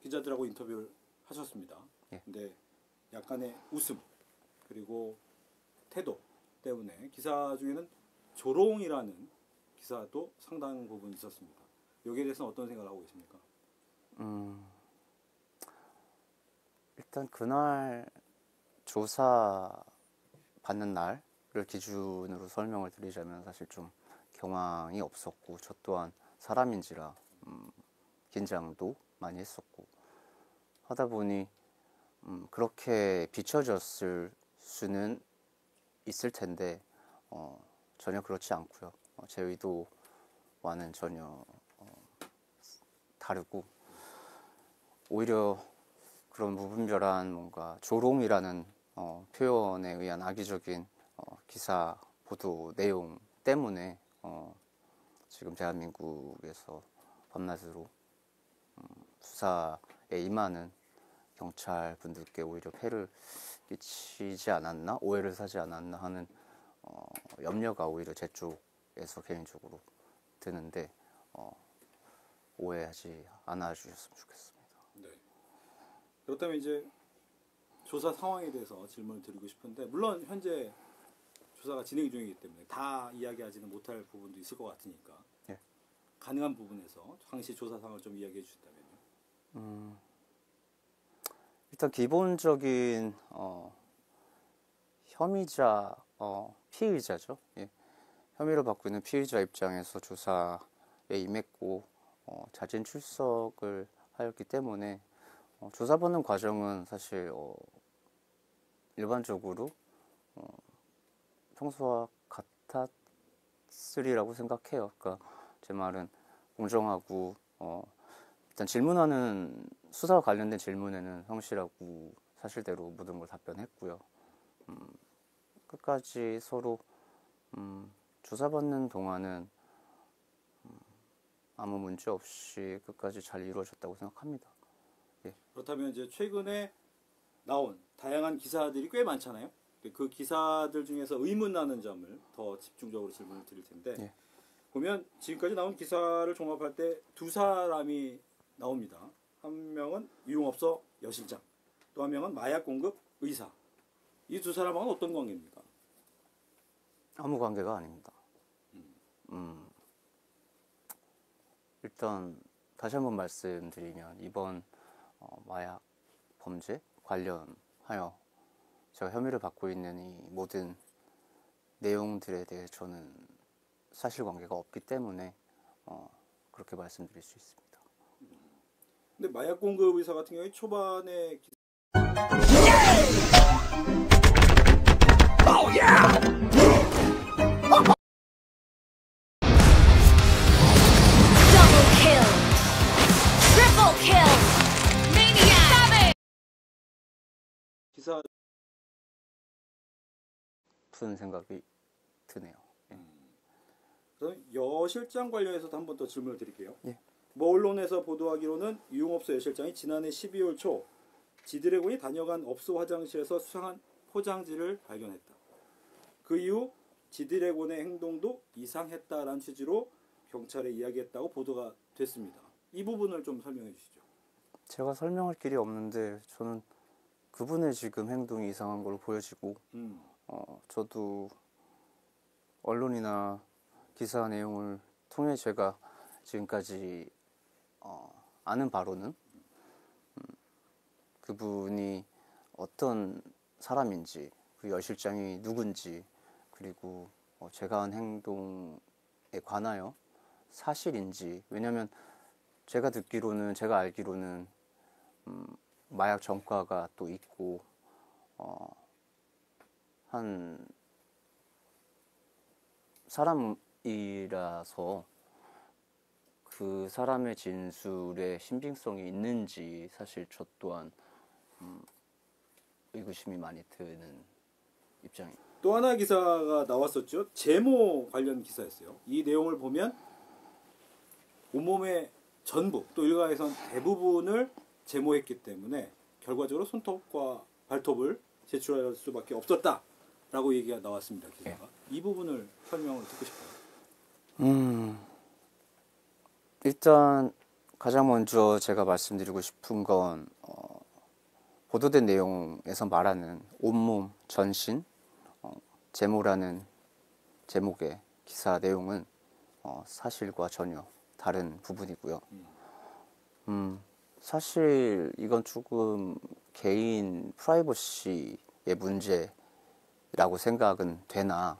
기자들하고 인터뷰를 하셨습니다. 예. 근데 약간의 웃음 그리고 태도 때문에 기사 중에는 조롱이라는 기사도 상당 부분 있었습니다. 여기에 대해서는 어떤 생각을 하고 계십니까? 일단 그날 조사 받는 날을 기준으로 설명을 드리자면 사실 좀 경황이 없었고 저 또한 사람인지라 긴장도 많이 했었고 하다 보니 그렇게 비춰졌을 수는 있을 텐데 전혀 그렇지 않고요. 제 의도와는 전혀 다르고 오히려 그런 무분별한 뭔가 조롱이라는 표현에 의한 악의적인 기사 보도 내용 때문에 지금 대한민국에서 밤낮으로 수사에 임하는 경찰 분들께 오히려 폐를 끼치지 않았나, 오해를 사지 않았나 하는 염려가 오히려 제 쪽에서 개인적으로 드는데 오해하지 않아 주셨으면 좋겠습니다. 네. 그렇다면 이제 조사 상황에 대해서 질문을 드리고 싶은데 물론 현재 조사가 진행 중이기 때문에 다 이야기하지는 못할 부분도 있을 것 같으니까 예. 가능한 부분에서 당시 조사 상황을 좀 이야기해 주신다면요. 일단 기본적인 혐의자, 피의자죠. 예. 혐의를 받고 있는 피의자 입장에서 조사에 임했고 자진 출석을 하였기 때문에 조사받는 과정은 사실 일반적으로 평소와 같았으리라고 생각해요. 그러니까 제 말은 공정하고 일단 질문하는 수사와 관련된 질문에는 성실하고 사실대로 모든 걸 답변했고요. 끝까지 서로 조사받는 동안은 아무 문제 없이 끝까지 잘 이루어졌다고 생각합니다. 예. 그렇다면 이제 최근에 나온 다양한 기사들이 꽤 많잖아요. 그 기사들 중에서 의문 나는 점을 더 집중적으로 질문을 드릴 텐데 예. 보면 지금까지 나온 기사를 종합할 때 두 사람이 나옵니다. 한 명은 유흥업소 여실장, 또 한 명은 마약 공급 의사. 이 두 사람하고는 어떤 관계입니까? 아무 관계가 아닙니다. 일단 다시 한번 말씀드리면 이번 마약 범죄 관련하여 제가 혐의를 받고 있는 이 모든 내용들에 대해 저는 사실관계가 없기 때문에 그렇게 말씀드릴 수 있습니다. 근데 마약 공급 의사 같은 경우에 초반에 기사 푸는 생각이 드네요. 예. 그럼 여실장 관련해서도 한 번 더 질문을 드릴게요. 예. 뭐 언론에서 보도하기로는 유흥업소 여실장이 지난해 12월 초 지드래곤이 다녀간 업소 화장실에서 수상한 포장지를 발견했다. 그 이후 지드래곤의 행동도 이상했다라는 취지로 경찰에 이야기했다고 보도가 됐습니다. 이 부분을 좀 설명해 주시죠. 제가 설명할 길이 없는데 저는 그분의 지금 행동이 이상한 걸로 보여지고 저도 언론이나 기사 내용을 통해 제가 지금까지 아는 바로는 그분이 어떤 사람인지 그 여실장이 누군지 그리고 제가 한 행동에 관하여 사실인지 왜냐하면 제가 듣기로는 제가 알기로는 마약 전과가 또 있고 한 사람이라서 그 사람의 진술에 신빙성이 있는지 사실 저 또한 의구심이 많이 드는 입장입니다. 또 하나 기사가 나왔었죠. 제모 관련 기사였어요. 이 내용을 보면 온몸의 전부 또 일각에선 대부분을 제모했기 때문에 결과적으로 손톱과 발톱을 제출할 수밖에 없었다라고 얘기가 나왔습니다. 기사가. 이 부분을 설명을 듣고 싶어요. 일단 가장 먼저 제가 말씀드리고 싶은 건 보도된 내용에서 말하는 온몸, 전신, 제모라는 제목의 기사 내용은 사실과 전혀 다른 부분이고요. 사실 이건 조금 개인 프라이버시의 문제라고 생각은 되나,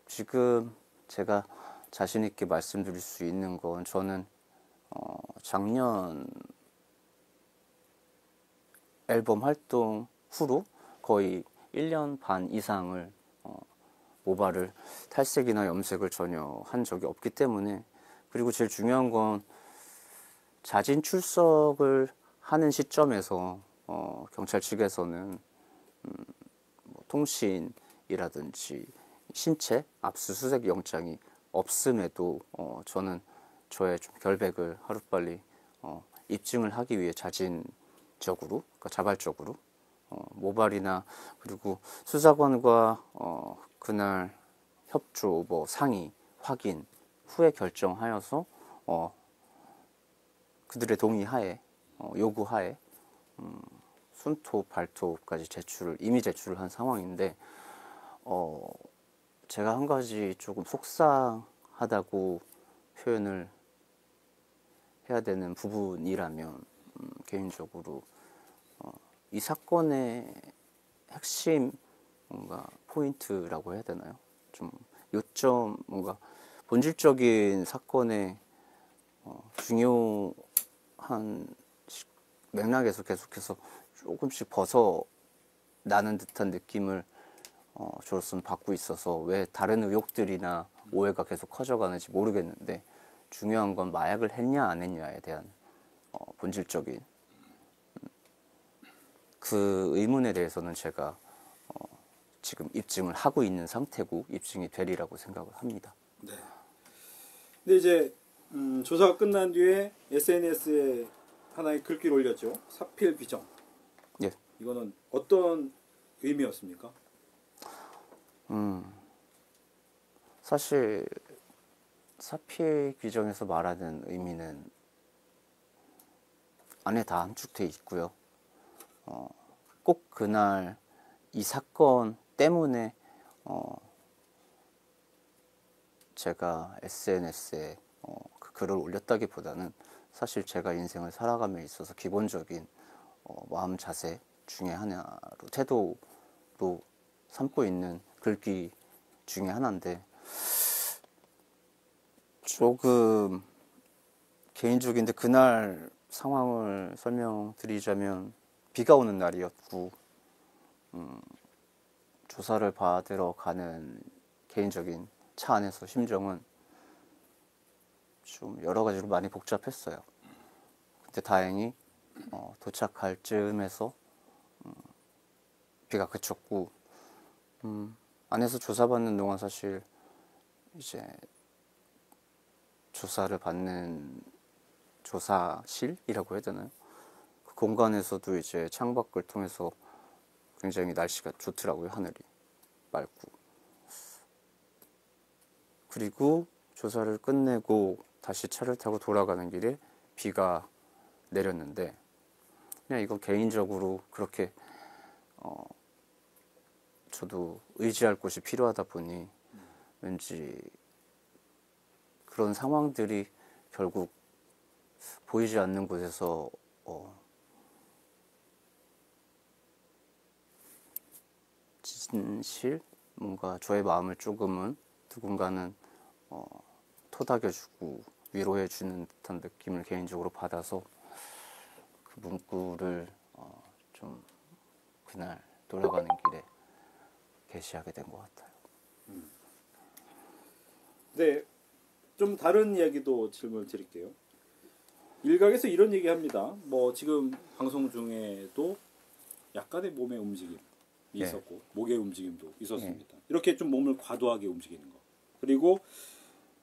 지금 제가 자신 있게 말씀드릴 수 있는 건 저는 작년 앨범 활동 후로 거의 1년 반 이상을 모발을 탈색이나 염색을 전혀 한 적이 없기 때문에, 그리고 제일 중요한 건 자진 출석을 하는 시점에서 경찰 측에서는 뭐 통신이라든지 신체 압수수색 영장이 없음에도 저는 저의 좀 결백을 하루빨리 입증을 하기 위해 자진적으로, 그러니까 자발적으로 모발이나 그리고 수사관과 그날 협조, 뭐 상의, 확인 후에 결정하여서 그들의 동의하에, 요구하에 손톱, 발톱까지 이미 제출을 한 상황인데, 제가 한 가지 조금 속상하다고 표현을 해야 되는 부분이라면, 개인적으로 이 사건의 핵심 뭔가 포인트라고 해야 되나요? 좀 요점, 뭔가 본질적인 사건의 중요한 맥락에서 계속해서 조금씩 벗어나는 듯한 느낌을 저로서는 받고 있어서 왜 다른 의혹들이나 오해가 계속 커져가는지 모르겠는데, 중요한 건 마약을 했냐 안 했냐에 대한 본질적인 그 의문에 대해서는 제가 지금 입증을 하고 있는 상태고 입증이 되리라고 생각을 합니다. 네. 근데 이제 조사가 끝난 뒤에 SNS에 하나의 글귀를 올렸죠. 사필 규정. 예. 이거는 어떤 의미였습니까? 사실 사필 규정에서 말하는 의미는 안에 다 함축돼 있고요. 꼭 그날 이 사건 때문에 제가 SNS에 그 글을 올렸다기보다는 사실 제가 인생을 살아감에 있어서 기본적인 마음 자세 중에 하나로, 태도로 삼고 있는 글귀 중에 하나인데, 조금 개인적인데 그날 상황을 설명드리자면 비가 오는 날이었고, 조사를 받으러 가는 개인적인 차 안에서 심정은 좀 여러 가지로 많이 복잡했어요. 근데 다행히 도착할 즈음에서 비가 그쳤고, 안에서 조사받는 동안 사실 이제 조사를 받는 조사실이라고 해야 되나요? 그 공간에서도 이제 창밖을 통해서 굉장히 날씨가 좋더라고요. 하늘이 맑고. 그리고 조사를 끝내고 다시 차를 타고 돌아가는 길에 비가 내렸는데, 그냥 이건 개인적으로 그렇게 저도 의지할 곳이 필요하다 보니 왠지 그런 상황들이 결국 보이지 않는 곳에서 진실? 뭔가 저의 마음을 조금은 누군가는 토닥여주고 위로해주는 듯한 느낌을 개인적으로 받아서 그 문구를 좀 그날 돌아가는 길에 게시하게 된 것 같아요. 네, 좀 다른 이야기도 질문을 드릴게요. 일각에서 이런 얘기합니다. 뭐 지금 방송 중에도 약간의 몸의 움직임이 예. 있었고 목의 움직임도 있었습니다. 이렇게 좀 몸을 과도하게 움직이는 거. 그리고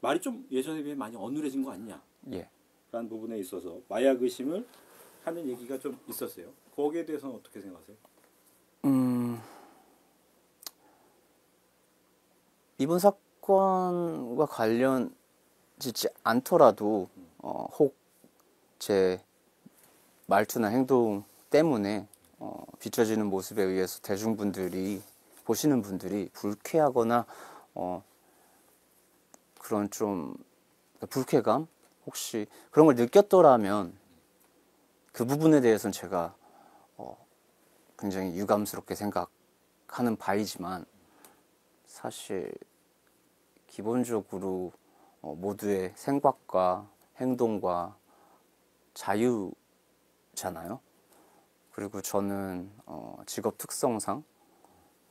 말이 좀 예전에 비해 많이 어눌해진 거 아니냐? 예. 라는 부분에 있어서 마약 의심을 하는 얘기가 좀 있었어요. 거기에 대해서는 어떻게 생각하세요? 이번 사건과 관련해서 비춰지지 않더라도 혹 제 말투나 행동 때문에 비춰지는 모습에 의해서 대중분들이 보시는 분들이 불쾌하거나 그런 좀 불쾌감 혹시 그런 걸 느꼈더라면 그 부분에 대해서는 제가 굉장히 유감스럽게 생각하는 바이지만 사실 기본적으로 모두의 생각과 행동과 자유잖아요. 그리고 저는 직업 특성상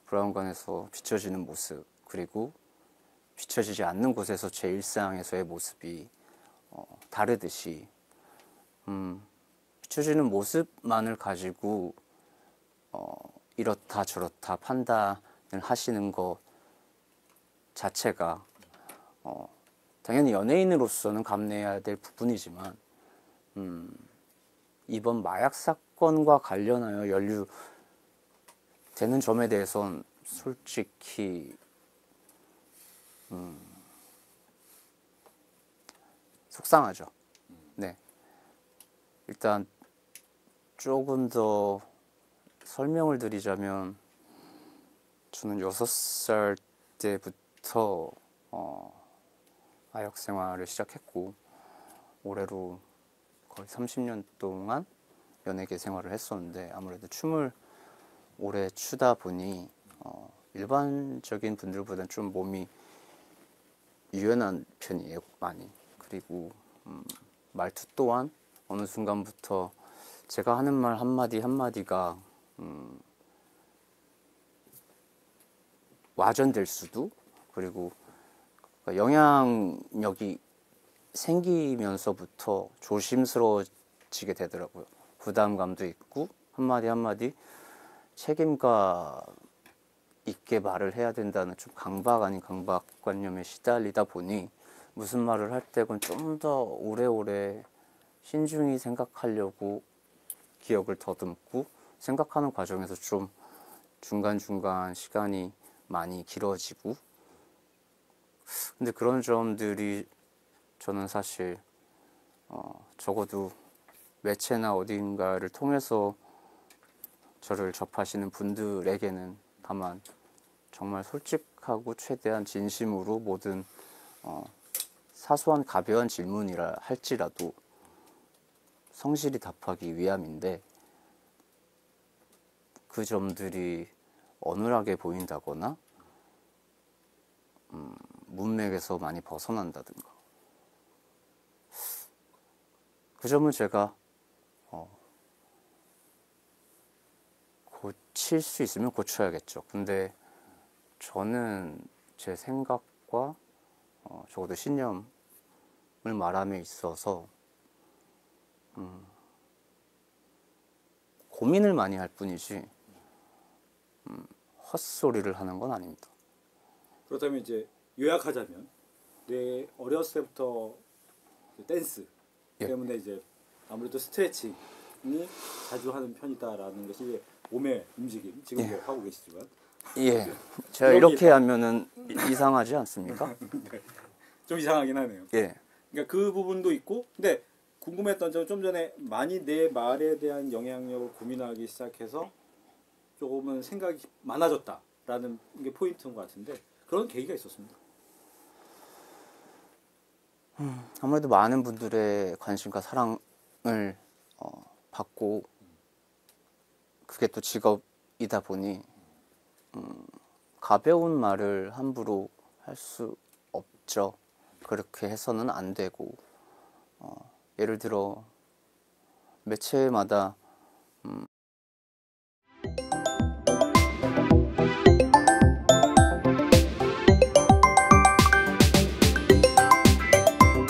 브라운관에서 비춰지는 모습 그리고 비춰지지 않는 곳에서 제 일상에서의 모습이 다르듯이 비춰지는 모습만을 가지고 이렇다 저렇다 판단을 하시는 것 자체가 당연히 연예인으로서는 감내해야 될 부분이지만 이번 마약 사건과 관련하여 연루되는 점에 대해선 솔직히 속상하죠. 네. 일단 조금 더 설명을 드리자면 저는 6살 때부터 마약 생활을 시작했고 올해로 거의 30년 동안 연예계 생활을 했었는데 아무래도 춤을 오래 추다 보니 일반적인 분들보다는 좀 몸이 유연한 편이에요, 많이. 그리고 말투 또한 어느 순간부터 제가 하는 말 한마디 한마디가 와전될 수도 그리고 영향력이 생기면서부터 조심스러워지게 되더라고요. 부담감도 있고 한마디 한마디 책임감 있게 말을 해야 된다는 좀 강박 아닌 강박관념에 시달리다 보니 무슨 말을 할 때건 좀 더 오래오래 신중히 생각하려고 기억을 더듬고 생각하는 과정에서 좀 중간중간 시간이 많이 길어지고 근데 그런 점들이 저는 사실 적어도 매체나 어딘가를 통해서 저를 접하시는 분들에게는 다만 정말 솔직하고 최대한 진심으로 모든 사소한 가벼운 질문이라 할지라도 성실히 답하기 위함인데 그 점들이 어눌하게 보인다거나 문맥에서 많이 벗어난다든가 그 점은 제가 고칠 수 있으면 고쳐야겠죠. 근데 저는 제 생각과 적어도 신념을 말함에 있어서 고민을 많이 할 뿐이지 헛소리를 하는 건 아닙니다. 그렇다면 이제 요약하자면 내 어렸을 때부터 댄스 때문에 이제 아무래도 스트레칭이 자주 하는 편이다라는 것이 이제 몸의 움직임 지금도 하고 계시지만 예, 제가 이렇게 하면은 이상하지 않습니까? 네. 좀 이상하긴 하네요. 예. 그러니까 그 부분도 있고 근데 궁금했던 점은 좀 전에 많이 내 말에 대한 영향력을 고민하기 시작해서 조금은 생각이 많아졌다라는 게 포인트인 것 같은데 그런 계기가 있었습니다. 아무래도 많은 분들의 관심과 사랑을 받고 그게 또 직업이다 보니 가벼운 말을 함부로 할 수 없죠. 그렇게 해서는 안 되고 예를 들어 매체마다